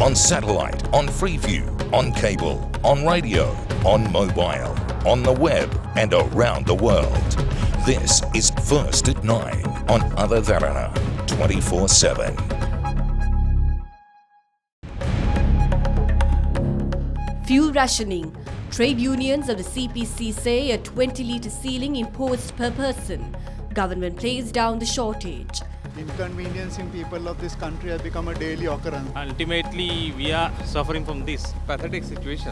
on satellite, on Freeview, on cable, on radio, on mobile, on the web and around the world. This is First at 9 on Other Derana 24/7. Fuel rationing. Trade unions of the CPC say a 20-litre ceiling imposed per person. Government plays down the shortage. Inconveniencing people of this country has become a daily occurrence. Ultimately, we are suffering from this pathetic situation.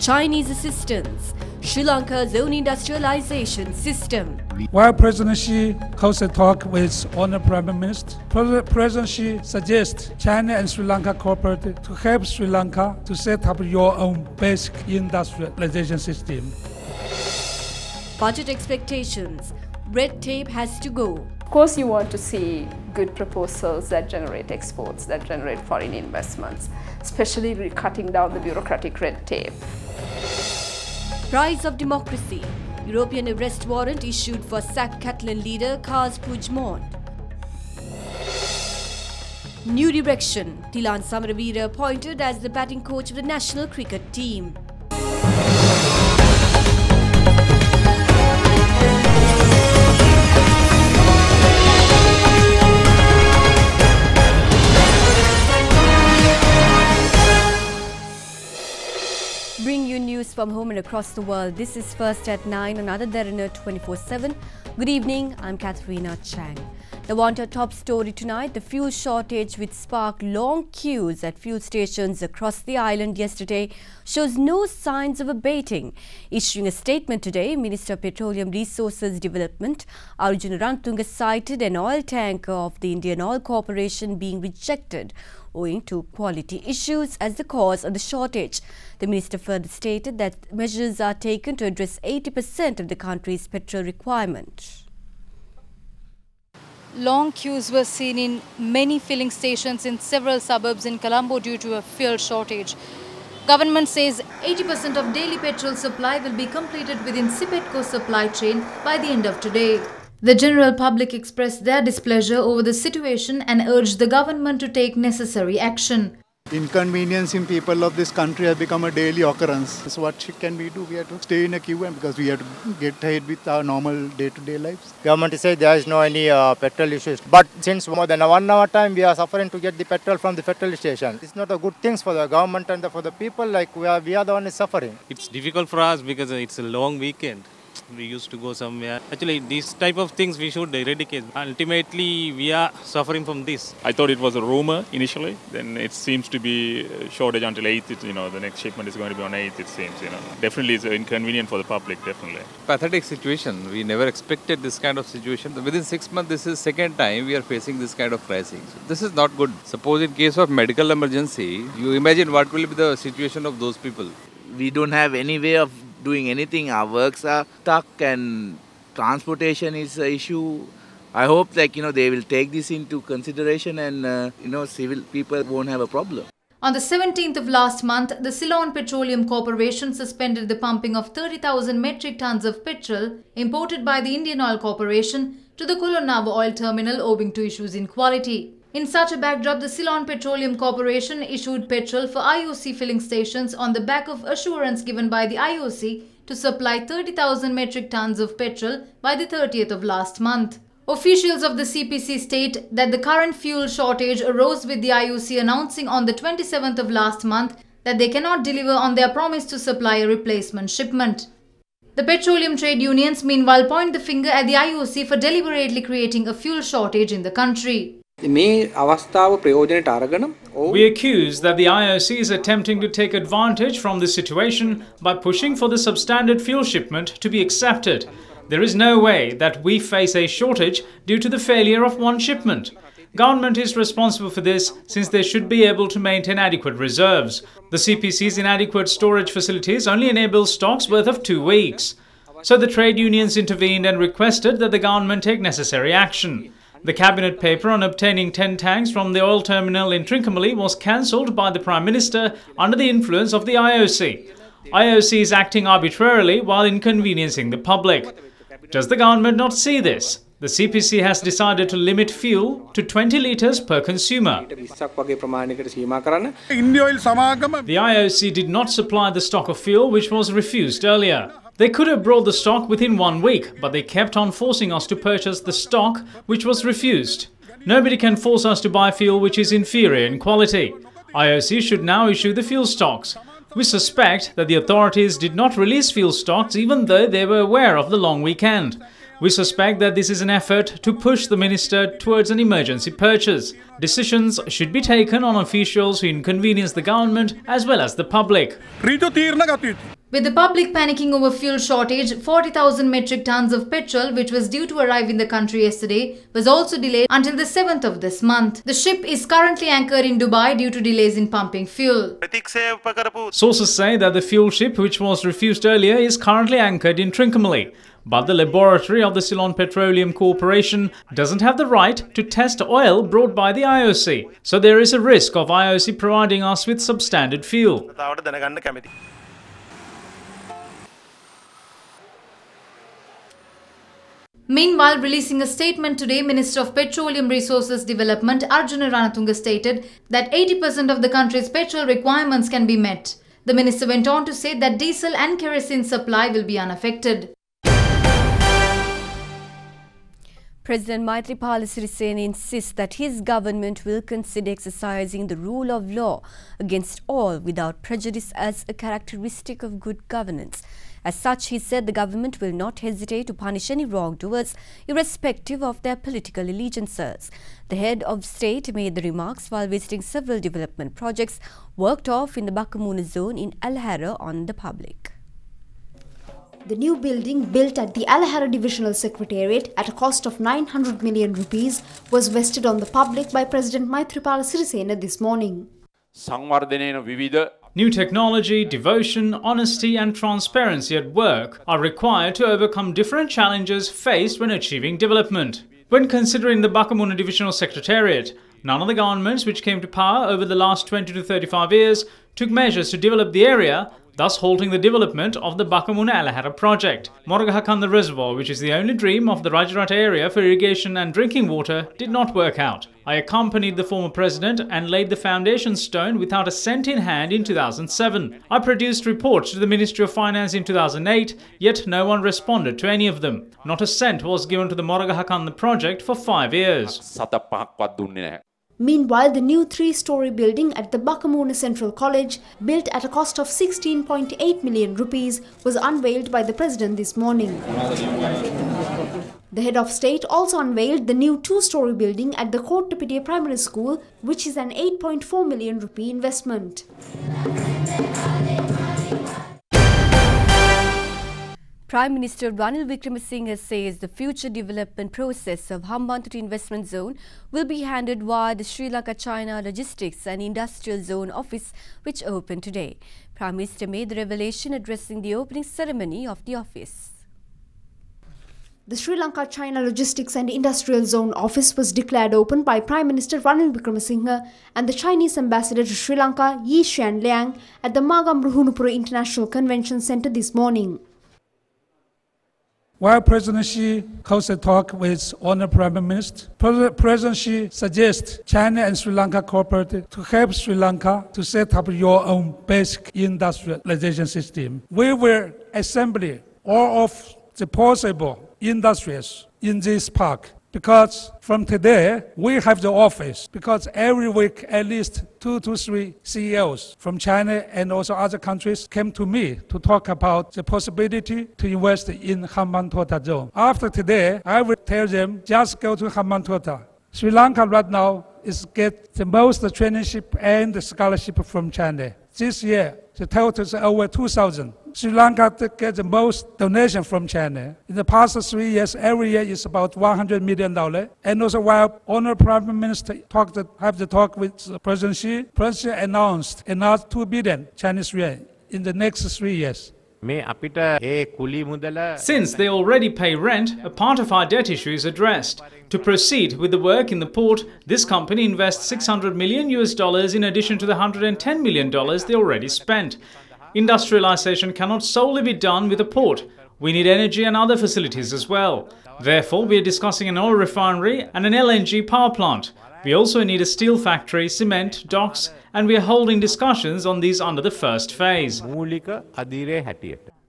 Chinese assistance. Sri Lanka's own industrialization system. While President Xi holds a talk with Honourable Prime Minister, President Xi suggests China and Sri Lanka cooperate to help Sri Lanka to set up your own basic industrialization system. Budget expectations. Red tape has to go. Of course, you want to see good proposals that generate exports, that generate foreign investments, especially cutting down the bureaucratic red tape. Prize of democracy. European arrest warrant issued for sacked Catalan leader Carles Puigdemont. New direction. Tilan Samaravira appointed as the batting coach of the national cricket team. Bring you news from home and across the world. This is First at 9 on Other Derana 24/7. Good evening, I'm Katharina Chang. The wanted top story tonight, the fuel shortage which sparked long queues at fuel stations across the island yesterday shows no signs of abating. Issuing a statement today, Minister of Petroleum Resources Development Arjun Rantunga cited an oil tanker of the Indian Oil Corporation being rejected owing to quality issues as the cause of the shortage. The minister further stated that measures are taken to address 80% of the country's petrol requirement. Long queues were seen in many filling stations in several suburbs in Colombo due to a fuel shortage. Government says 80% of daily petrol supply will be completed within Sipetco supply chain by the end of today. The general public expressed their displeasure over the situation and urged the government to take necessary action. Inconveniencing people of this country has become a daily occurrence. So what can we do? We have to stay in a queue and because we have to get ahead with our normal day-to-day lives. Government says there is no any petrol issues. But since more than 1 hour time, we are suffering to get the petrol from the petrol station. It's not a good thing for the government and for the people. Like we are the one suffering. It's difficult for us because it's a long weekend. We used to go somewhere. Actually, these type of things we should eradicate. Ultimately, we are suffering from this. I thought it was a rumor initially. Then it seems to be a shortage until 8th. The next shipment is going to be on 8th, it seems. Definitely it's inconvenient for the public, definitely. Pathetic situation. We never expected this kind of situation. Within 6 months, this is second time we are facing this kind of pricing. So this is not good. Suppose in case of medical emergency, you imagine what will be the situation of those people. We don't have any way of doing anything. Our works are stuck and transportation is an issue. I hope they will take this into consideration and civil people won't have a problem. On the 17th of last month, the Ceylon Petroleum Corporation suspended the pumping of 30,000 metric tons of petrol imported by the Indian Oil Corporation to the Colonavo oil terminal owing to issues in quality. In such a backdrop, the Ceylon Petroleum Corporation issued petrol for IOC filling stations on the back of assurance given by the IOC to supply 30,000 metric tons of petrol by the 30th of last month. Officials of the CPC state that the current fuel shortage arose with the IOC announcing on the 27th of last month that they cannot deliver on their promise to supply a replacement shipment. The petroleum trade unions meanwhile point the finger at the IOC for deliberately creating a fuel shortage in the country. We accuse that the IOC is attempting to take advantage from this situation by pushing for the substandard fuel shipment to be accepted. There is no way that we face a shortage due to the failure of one shipment. Government is responsible for this since they should be able to maintain adequate reserves. The CPC's inadequate storage facilities only enable stocks worth of 2 weeks. So the trade unions intervened and requested that the government take necessary action. The cabinet paper on obtaining 10 tanks from the oil terminal in Trincomalee was cancelled by the Prime Minister under the influence of the IOC. IOC is acting arbitrarily while inconveniencing the public. Does the government not see this? The CPC has decided to limit fuel to 20 litres per consumer. The IOC did not supply the stock of fuel which was refused earlier. They could have brought the stock within 1 week, but they kept on forcing us to purchase the stock which was refused. Nobody can force us to buy fuel which is inferior in quality. IOC should now issue the fuel stocks. We suspect that the authorities did not release fuel stocks even though they were aware of the long weekend. We suspect that this is an effort to push the minister towards an emergency purchase. Decisions should be taken on officials who inconvenience the government as well as the public. With the public panicking over fuel shortage, 40,000 metric tons of petrol, which was due to arrive in the country yesterday, was also delayed until the 7th of this month. The ship is currently anchored in Dubai due to delays in pumping fuel. Sources say that the fuel ship, which was refused earlier, is currently anchored in Trincomalee. But the laboratory of the Ceylon Petroleum Corporation doesn't have the right to test oil brought by the IOC. So there is a risk of IOC providing us with substandard fuel. Meanwhile, releasing a statement today, Minister of Petroleum Resources Development Arjuna Ranatunga stated that 80% of the country's petrol requirements can be met. The minister went on to say that diesel and kerosene supply will be unaffected. President Maithripala Sirisena insists that his government will consider exercising the rule of law against all without prejudice as a characteristic of good governance. As such, he said the government will not hesitate to punish any wrongdoers, irrespective of their political allegiances. The head of state made the remarks while visiting several development projects worked off in the Bakamuna zone in Alhara on the public. The new building, built at the Alhara Divisional Secretariat at a cost of 900 million rupees, was vested on the public by President Maithripala Sirisena this morning. New technology, devotion, honesty and transparency at work are required to overcome different challenges faced when achieving development. When considering the Bakamuna Divisional Secretariat, none of the governments which came to power over the last 20 to 35 years took measures to develop the area, thus halting the development of the Bakamuna Alhara project. Moragahakanda Reservoir, which is the only dream of the Rajarata area for irrigation and drinking water, did not work out. I accompanied the former president and laid the foundation stone without a cent in hand in 2007. I produced reports to the Ministry of Finance in 2008, yet no one responded to any of them. Not a cent was given to the Moragahakanda project for 5 years. Meanwhile, the new 3-story building at the Bakamuna Central College, built at a cost of 16.8 million rupees, was unveiled by the President this morning. The head of state also unveiled the new 2-story building at the Kottapidiya Primary School, which is an 8.4 million rupee investment. Prime Minister Ranil Wickremesinghe says the future development process of Hambantota Investment Zone will be handled via the Sri Lanka China Logistics and Industrial Zone Office, which opened today. Prime Minister made the revelation addressing the opening ceremony of the office. The Sri Lanka China Logistics and Industrial Zone Office was declared open by Prime Minister Ranil Wickremesinghe and the Chinese Ambassador to Sri Lanka, Yi Xian Liang, at the Magam Ruhunupura International Convention Centre this morning. While President Xi holds a talk with Honourable Prime Minister, President Xi suggests China and Sri Lanka cooperate to help Sri Lanka to set up your own basic industrialization system. We will assemble all of the possible industries in this park, because from today we have the office, because every week at least 2 to 3 CEOs from China and also other countries came to me to talk about the possibility to invest in Hambantota zone. After today, I will tell them just go to Hambantota. Sri Lanka right now is get the most traineeship and the scholarship from China. This year, the total is over 2,000. Sri Lanka gets the most donation from China. In the past 3 years, every year is about $100 million. And also while Honourable Prime Minister have the talk with President Xi, President announced another 2 billion Chinese yuan in the next 3 years. Since they already pay rent, a part of our debt issue is addressed. To proceed with the work in the port, this company invests $600 million in addition to the $110 million they already spent. Industrialization cannot solely be done with a port. We need energy and other facilities as well. Therefore, we are discussing an oil refinery and an LNG power plant. We also need a steel factory, cement, docks, and we are holding discussions on these under the first phase.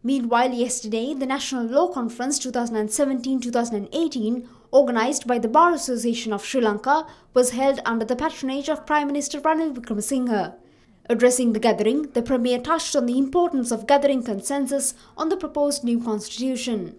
Meanwhile, yesterday, the National Law Conference 2017-2018, organised by the Bar Association of Sri Lanka, was held under the patronage of Prime Minister Ranil Wickremesinghe. Addressing the gathering, the Premier touched on the importance of gathering consensus on the proposed new constitution.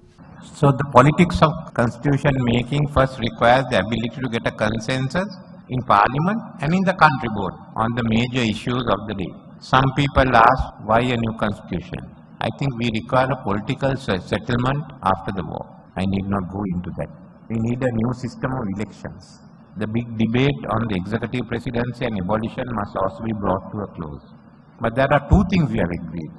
So the politics of constitution making first requires the ability to get a consensus in Parliament and in the country board on the major issues of the day. Some people ask, why a new constitution? I think we require a political settlement after the war. I need not go into that. We need a new system of elections. The big debate on the executive presidency and abolition must also be brought to a close. But there are two things we have agreed.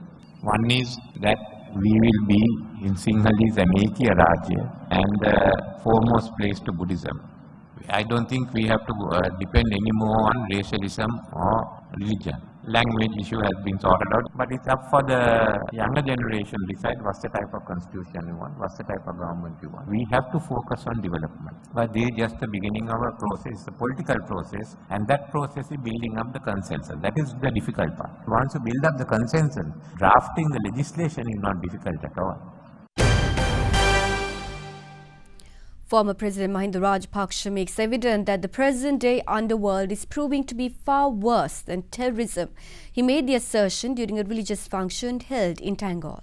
One is that we will be in Sinhalese Amikya Rajya and the foremost place to Buddhism. I don't think we have to depend anymore on racialism or religion. Language issue has been sorted out, but it's up for the younger generation to decide what's the type of constitution you want, what's the type of government you want. We have to focus on development, but this is just the beginning of a process, a political process, and that process is building up the consensus. That is the difficult part. Once you build up the consensus, drafting the legislation is not difficult at all. Former President Mahinda Rajapaksa makes evident that the present-day underworld is proving to be far worse than terrorism. He made the assertion during a religious function held in Tangol.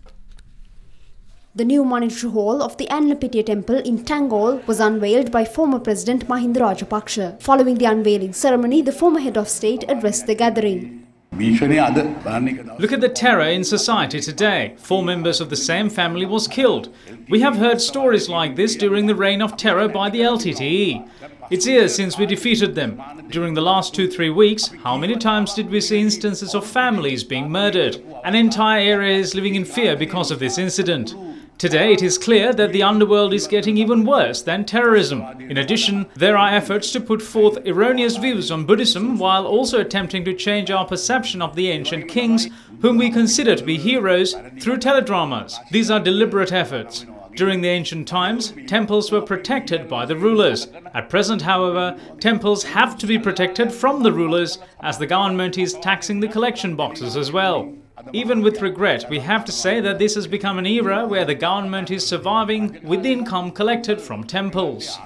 The new monetary hall of the Annapitiya temple in Tangol was unveiled by former President Mahinda Rajapaksa. Following the unveiling ceremony, the former head of state addressed the gathering. Look at the terror in society today. 4 members of the same family was killed. We have heard stories like this during the reign of terror by the LTTE. It's years since we defeated them. During the last 2-3 weeks, how many times did we see instances of families being murdered? An entire area is living in fear because of this incident. Today it is clear that the underworld is getting even worse than terrorism. In addition, there are efforts to put forth erroneous views on Buddhism while also attempting to change our perception of the ancient kings, whom we consider to be heroes, through teledramas. These are deliberate efforts. During the ancient times, temples were protected by the rulers. At present, however, temples have to be protected from the rulers as the government is taxing the collection boxes as well. Even with regret, we have to say that this has become an era where the government is surviving with the income collected from temples.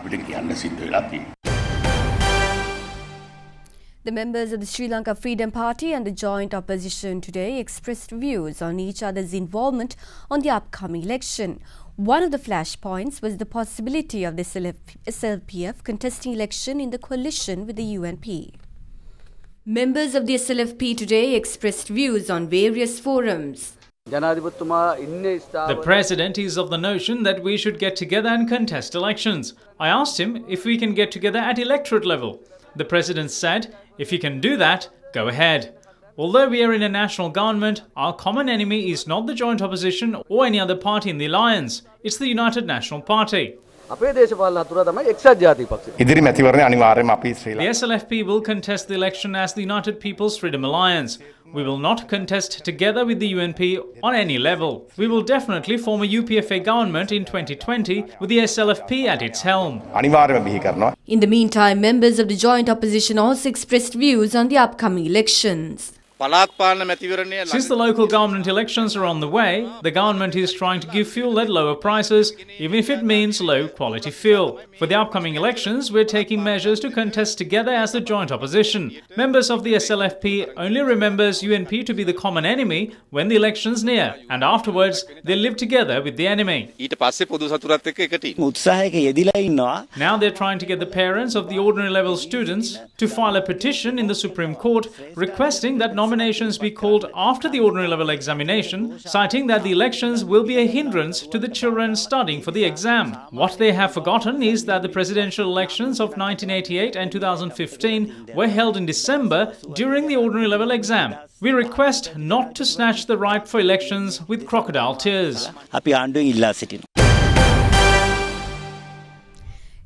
The members of the Sri Lanka Freedom Party and the joint opposition today expressed views on each other's involvement on the upcoming election. One of the flashpoints was the possibility of the SLPF contesting election in the coalition with the UNP. Members of the SLFP today expressed views on various forums. The President is of the notion that we should get together and contest elections. I asked him if we can get together at electorate level. The President said, if he can do that, go ahead. Although we are in a national government, our common enemy is not the joint opposition or any other party in the alliance. It's the United National Party. The SLFP will contest the election as the United People's Freedom Alliance. We will not contest together with the UNP on any level. We will definitely form a UPFA government in 2020 with the SLFP at its helm. In the meantime, members of the joint opposition also expressed views on the upcoming elections. Since the local government elections are on the way, the government is trying to give fuel at lower prices, even if it means low quality fuel. For the upcoming elections, we're taking measures to contest together as the joint opposition. Members of the SLFP only remembers UNP to be the common enemy when the elections near, and afterwards they live together with the enemy. Now they're trying to get the parents of the ordinary level students to file a petition in the Supreme Court requesting that nominations be called after the ordinary level examination, citing that the elections will be a hindrance to the children studying for the exam. What they have forgotten is that the presidential elections of 1988 and 2015 were held in December during the ordinary level exam. We request not to snatch the right for elections with crocodile tears.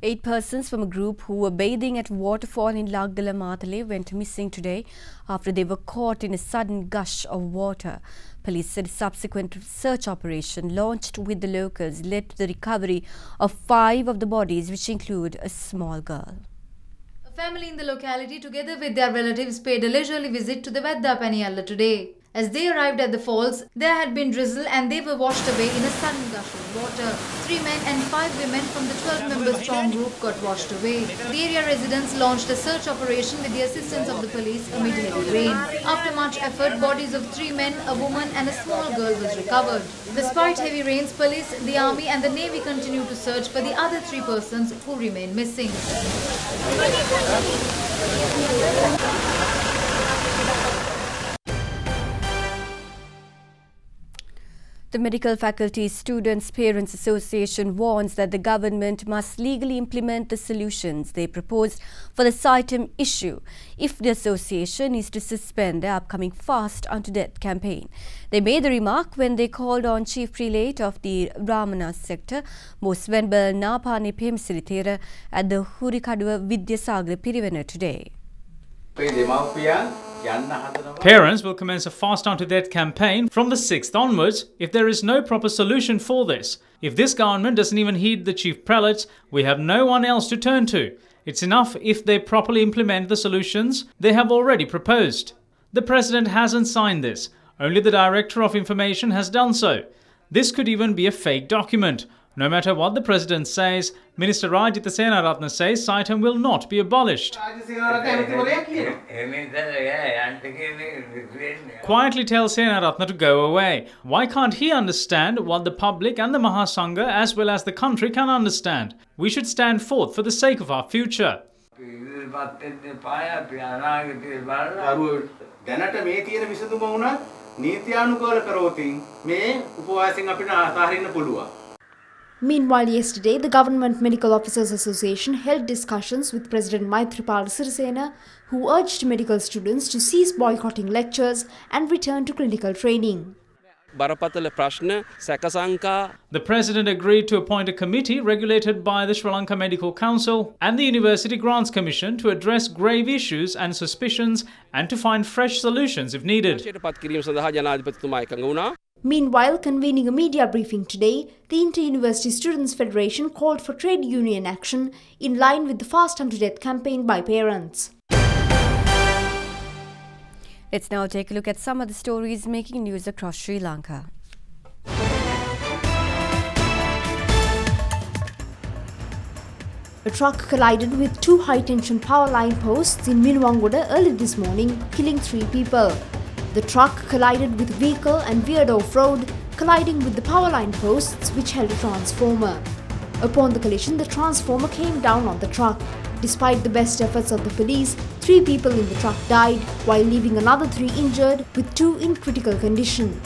8 persons from a group who were bathing at waterfall in Lagdala Matale went missing today after they were caught in a sudden gush of water. Police said a subsequent search operation launched with the locals led to the recovery of 5 of the bodies, which include a small girl. A family in the locality together with their relatives paid a leisurely visit to the Vedda Paniyalla today. As they arrived at the falls, there had been drizzle and they were washed away in a sudden gush of water. 3 men and 5 women from the 12-member strong group got washed away. The area residents launched a search operation with the assistance of the police amid heavy rain. After much effort, bodies of 3 men, a woman and a small girl was recovered. Despite heavy rains, police, the army and the navy continue to search for the other 3 persons who remain missing. The Medical Faculty Students Parents Association warns that the government must legally implement the solutions they proposed for the CITEM issue if the association is to suspend the upcoming Fast Unto Death campaign. They made the remark when they called on Chief Prelate of the Brahmana sector, Most Venerable Napane Pemsilithera, at the Hurikaduwa Vidyasagar Pirivena today. Parents will commence a Fast Unto Death campaign from the 6th onwards if there is no proper solution for this. If this government doesn't even heed the chief prelates, we have no one else to turn to. It's enough if they properly implement the solutions they have already proposed. The President hasn't signed this. Only the Director of Information has done so. This could even be a fake document. No matter what the President says, Minister Rajitha Senaratne says CITEM will not be abolished. Quietly tell Senaratne to go away. Why can't he understand what the public and the Mahasangha as well as the country can understand? We should stand forth for the sake of our future. Meanwhile, yesterday, the Government Medical Officers Association held discussions with President Maithripala Sirisena, who urged medical students to cease boycotting lectures and return to clinical training. The President agreed to appoint a committee regulated by the Sri Lanka Medical Council and the University Grants Commission to address grave issues and suspicions and to find fresh solutions if needed. Meanwhile, convening a media briefing today, the Inter-University Students' Federation called for trade union action in line with the Fast Unto Death campaign by parents. Let's now take a look at some of the stories making news across Sri Lanka. A truck collided with 2 high-tension power line posts in Minuwangoda early this morning, killing 3 people. The truck collided with a vehicle and veered off-road, colliding with the power line posts which held a transformer. Upon the collision, the transformer came down on the truck. Despite the best efforts of the police, 3 people in the truck died, while leaving another 3 injured, with 2 in critical condition.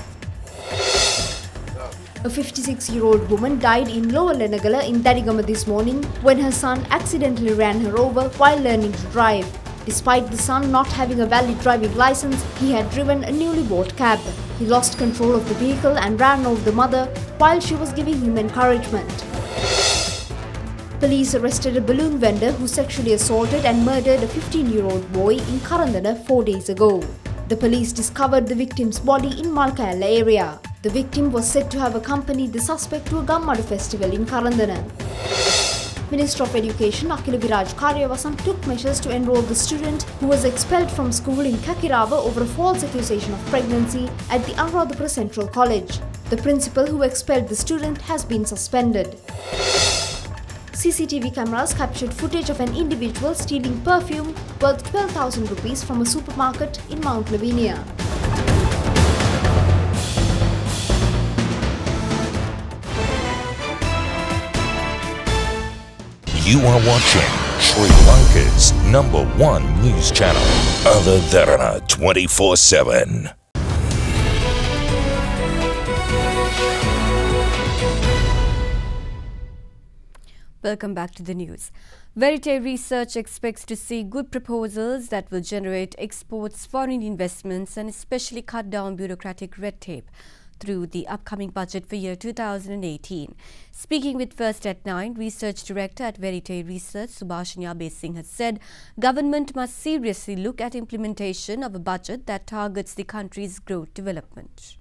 A 56-year-old woman died in Lower Lenagala in Dadigama this morning when her son accidentally ran her over while learning to drive. Despite the son not having a valid driving license, he had driven a newly bought cab. He lost control of the vehicle and ran over the mother while she was giving him encouragement. Police arrested a balloon vendor who sexually assaulted and murdered a 15-year-old boy in Karandana 4 days ago. The police discovered the victim's body in Malkayala area. The victim was said to have accompanied the suspect to a Gammadu festival in Karandana. Minister of Education Akila Viraj Karyawasam took measures to enroll the student who was expelled from school in Kakirava over a false accusation of pregnancy at the Anuradhapura Central College. The principal who expelled the student has been suspended. CCTV cameras captured footage of an individual stealing perfume worth 12,000 rupees from a supermarket in Mount Lavinia. You are watching Sri Lanka's #1 news channel, Derana 24/7. Welcome back to the news. Verite Research expects to see good proposals that will generate exports, foreign investments and especially cut down bureaucratic red tape. through the upcoming budget for year 2018. Speaking with First at 9, Research Director at Verite Research, Subhashanya Besing has said government must seriously look at implementation of a budget that targets the country's growth development.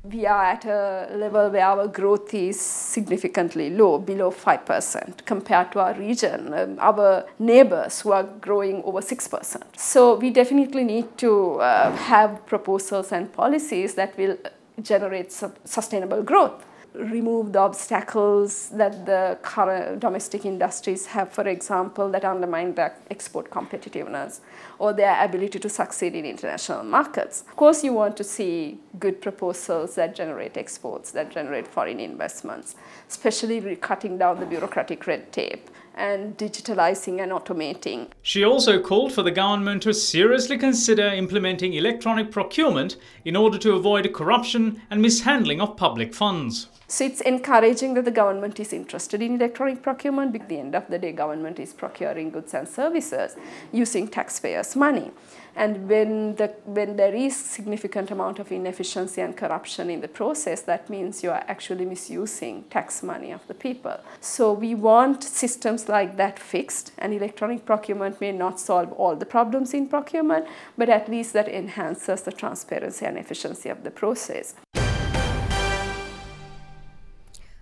We are at a level where our growth is significantly low, below 5% compared to our region, our neighbors who are growing over 6%. So we definitely need to have proposals and policies that will generate sustainable growth. Remove the obstacles that the current domestic industries have, for example, that undermine their export competitiveness or their ability to succeed in international markets. Of course, you want to see good proposals that generate exports, that generate foreign investments, especially cutting down the bureaucratic red tape and digitalizing and automating. She also called for the government to seriously consider implementing electronic procurement in order to avoid corruption and mishandling of public funds. So it's encouraging that the government is interested in electronic procurement. At the end of the day, government is procuring goods and services using taxpayers' money. And when there is significant amount of inefficiency and corruption in the process, that means you are actually misusing tax money of the people. So we want systems like that fixed, and electronic procurement may not solve all the problems in procurement, but at least that enhances the transparency and efficiency of the process.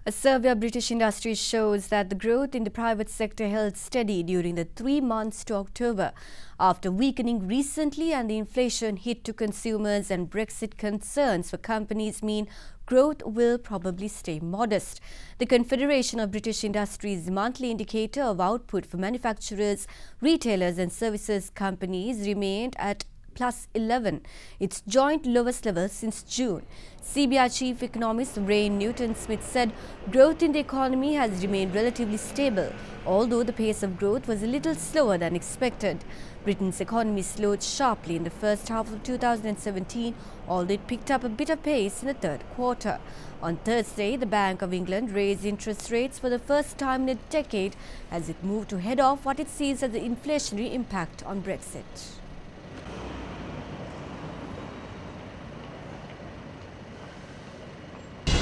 A survey of British industries shows that the growth in the private sector held steady during the 3 months to October after weakening recently, and the inflation hit to consumers and Brexit concerns for companies mean growth will probably stay modest. The Confederation of British Industries monthly indicator of output for manufacturers, retailers and services companies remained at +11, its joint lowest level since June. CBI Chief Economist Rain Newton-Smith said growth in the economy has remained relatively stable, although the pace of growth was a little slower than expected. Britain's economy slowed sharply in the first half of 2017, although it picked up a bit of pace in the third quarter. On Thursday, the Bank of England raised interest rates for the first time in a decade as it moved to head off what it sees as the inflationary impact on Brexit.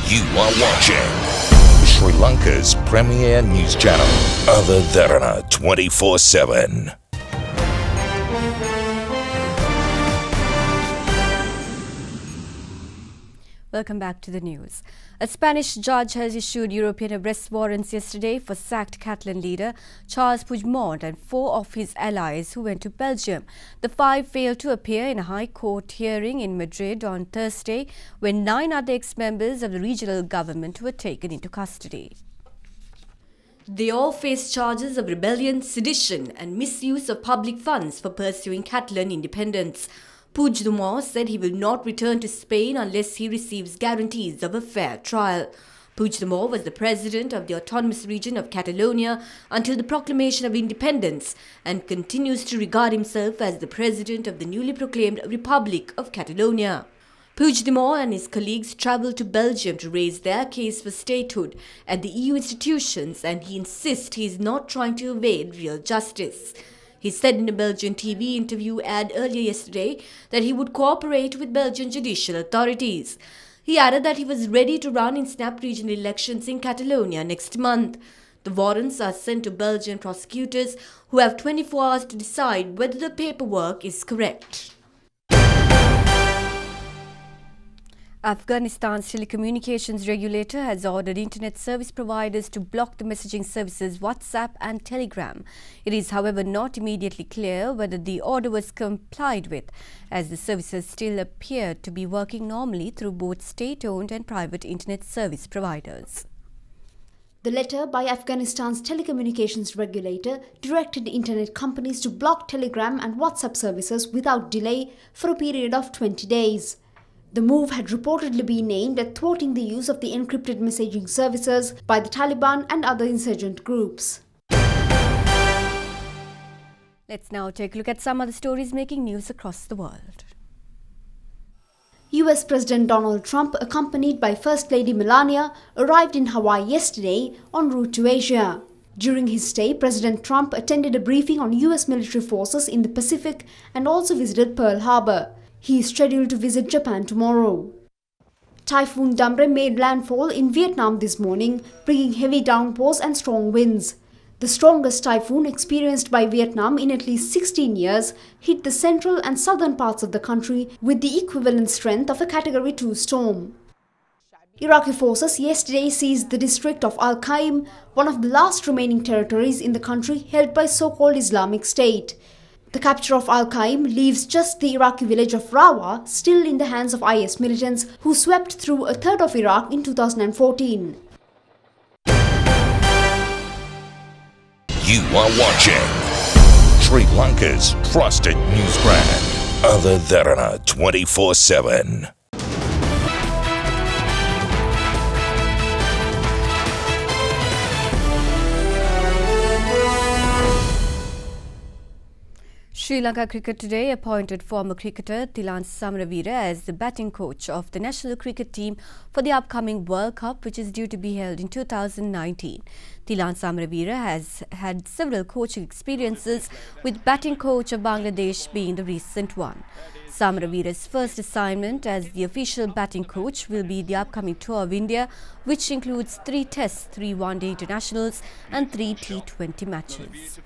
You are watching Sri Lanka's premier news channel, Derana 24/7. Welcome back to the news. A Spanish judge has issued European arrest warrants yesterday for sacked Catalan leader Charles Puigdemont and 4 of his allies who went to Belgium. The 5 failed to appear in a High Court hearing in Madrid on Thursday when 9 other ex-members of the regional government were taken into custody. They all face charges of rebellion, sedition and misuse of public funds for pursuing Catalan independence. Puigdemont said he will not return to Spain unless he receives guarantees of a fair trial. Puigdemont was the president of the autonomous region of Catalonia until the proclamation of independence and continues to regard himself as the president of the newly proclaimed Republic of Catalonia. Puigdemont and his colleagues travelled to Belgium to raise their case for statehood at the EU institutions, and he insists he is not trying to evade real justice. He said in a Belgian TV interview ad earlier yesterday that he would cooperate with Belgian judicial authorities. He added that he was ready to run in snap regional elections in Catalonia next month. The warrants are sent to Belgian prosecutors who have 24 hours to decide whether the paperwork is correct. Afghanistan's telecommunications regulator has ordered internet service providers to block the messaging services WhatsApp and Telegram. It is, however, not immediately clear whether the order was complied with, as the services still appear to be working normally through both state-owned and private internet service providers. The letter by Afghanistan's telecommunications regulator directed internet companies to block Telegram and WhatsApp services without delay for a period of 20 days. The move had reportedly been aimed at thwarting the use of the encrypted messaging services by the Taliban and other insurgent groups. Let's now take a look at some other stories making news across the world. US President Donald Trump, accompanied by First Lady Melania, arrived in Hawaii yesterday en route to Asia. During his stay, President Trump attended a briefing on US military forces in the Pacific and also visited Pearl Harbor. He is scheduled to visit Japan tomorrow. Typhoon Damre made landfall in Vietnam this morning, bringing heavy downpours and strong winds. The strongest typhoon experienced by Vietnam in at least 16 years hit the central and southern parts of the country with the equivalent strength of a Category 2 storm. Iraqi forces yesterday seized the district of Al-Qaim, one of the last remaining territories in the country held by so-called Islamic State. The capture of Al-Qaim leaves just the Iraqi village of Rawa still in the hands of IS militants who swept through a third of Iraq in 2014. You are watching Sri Lanka's trusted news brand, Other Derana 24/7. Sri Lanka Cricket today appointed former cricketer Thilan Samaraweera as the batting coach of the national cricket team for the upcoming World Cup, which is due to be held in 2019. Thilan Samaraweera has had several coaching experiences, with batting coach of Bangladesh being the recent one. Samaraweera's first assignment as the official batting coach will be the upcoming tour of India, which includes 3 tests, 3 one-day internationals and 3 T20 matches.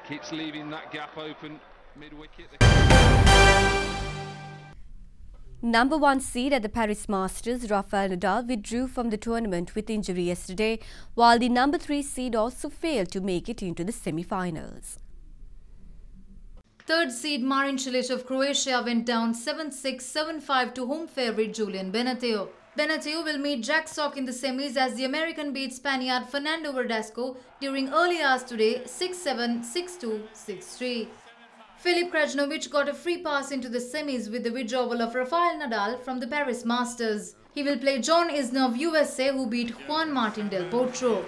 Keeps leaving that gap open mid-wicket. Number 1 seed at the Paris Masters, Rafael Nadal, withdrew from the tournament with injury yesterday, while the number 3 seed also failed to make it into the semi-finals. Third seed Marin Cilic of Croatia went down 7-6, 7-5 to home favourite Julian Beneteo. Beneteo will meet Jack Sock in the semis as the American beat Spaniard Fernando Verdasco during early hours today 6-7, 6-2, 6-3. Filip Krajinovic got a free pass into the semis with the withdrawal of Rafael Nadal from the Paris Masters. He will play John Isner of USA, who beat Juan Martin Del Potro.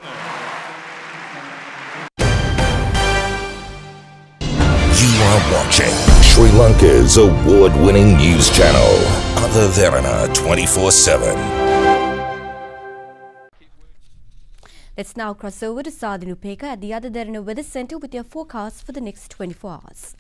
You are watching Sri Lanka's award-winning news channel, Other Derana 24/7. Let's now cross over to Sadhanu Peka at the Other Derana Weather Centre with your forecast for the next 24 hours.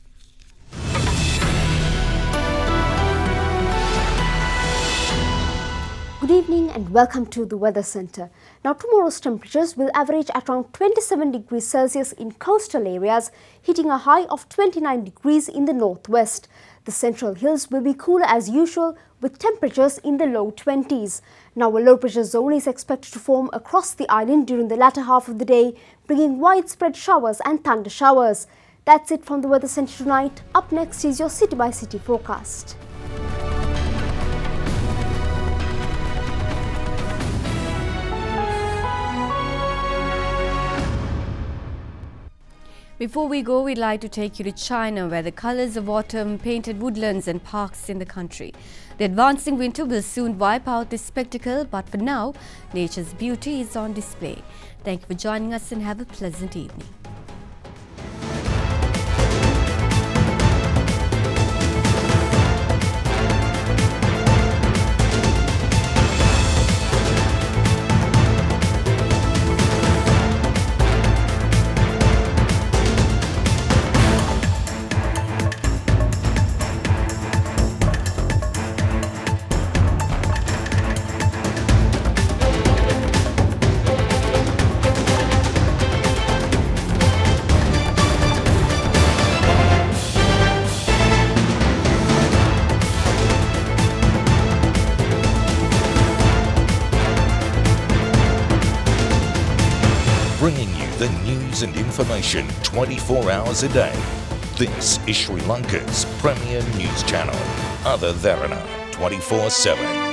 Good evening and welcome to the Weather Centre. Now, tomorrow's temperatures will average at around 27 degrees Celsius in coastal areas, hitting a high of 29 degrees in the northwest. The central hills will be cooler as usual, with temperatures in the low 20s. Now, a low pressure zone is expected to form across the island during the latter half of the day, bringing widespread showers and thunder showers. That's it from the Weather Centre tonight. Up next is your city-by-city forecast. Before we go, we'd like to take you to China, where the colours of autumn painted woodlands and parks in the country. The advancing winter will soon wipe out this spectacle, but for now, nature's beauty is on display. Thank you for joining us and have a pleasant evening. Bringing you the news and information 24 hours a day. This is Sri Lanka's premier news channel, Other Derana 24/7.